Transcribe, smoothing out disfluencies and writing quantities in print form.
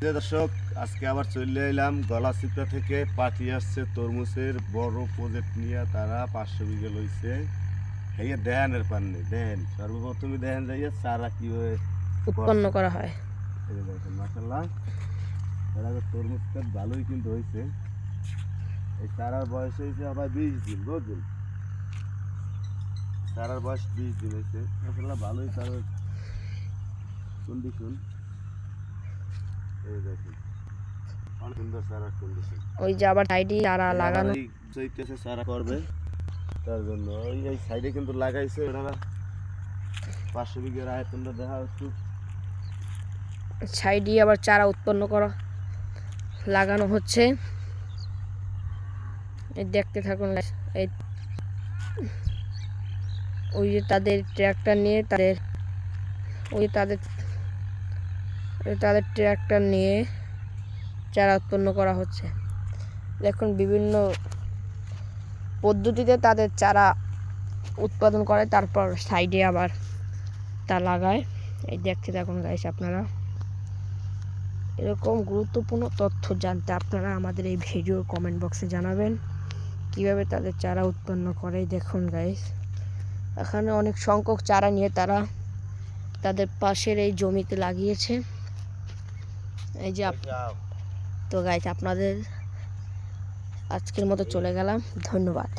দর্শক, আজকে আবার চলে এলাম গলাচিপা থেকে। পার্টি আসছে তরমুজের বড় প্রজেক্ট নিয়ে, তারা 500 বিঘা লইছে। এই দেহানের পাননি দেন সর্বপ্রথমে দেখেন যাইয়া চারা কিভাবে উৎপন্ন করা হয়। এই যে দেখেন মাশাআল্লাহ, এরা তরমুজটা ভালোই কিন্তু হয়েছে। এই চারার বয়স হয়েছে আবার 20 দিন, বুঝলেন? চারার বয়স 20 দিন হয়েছে। মাশাআল্লাহ ভালোই চারার কন্ডিশন। এই দেখেন অনেক সুন্দর চারার কন্ডিশন। ওই যে আবার সাইডে চারা লাগানো, চৈতেছে চারা করবে, তার জন্য এই সাইডে কিন্তু লাগাইছে ওনারা 500 বিঘার আয়তনটা দেখা একটু। সাইডে আবার চারা উৎপন্ন করা লাগানো হচ্ছে। এই দেখতে থাকুন। এই ওই যে তাদের ট্রাক্টর নিয়ে তাদের ট্রাক্টর নিয়ে চারা উৎপন্ন করা হচ্ছে। দেখুন বিভিন্ন পদ্ধতিতে তাদের চারা উৎপাদন করে, তারপর সাইডে আবার তা লাগায়। এই দেখতে থাকুন গাইস আপনারা। এরকম গুরুত্বপূর্ণ তথ্য জানতে আপনারা আমাদের এই ভিডিওর কমেন্ট বক্সে জানাবেন কিভাবে তাদের চারা উৎপন্ন করে। দেখুন গাইস, এখানে অনেক সংখ্যক চারা নিয়ে তারা তাদের পাশের এই জমিতে লাগিয়েছে। এই যে তো গাইস, আপনাদের আজকের মতো চলে গেলাম। ধন্যবাদ।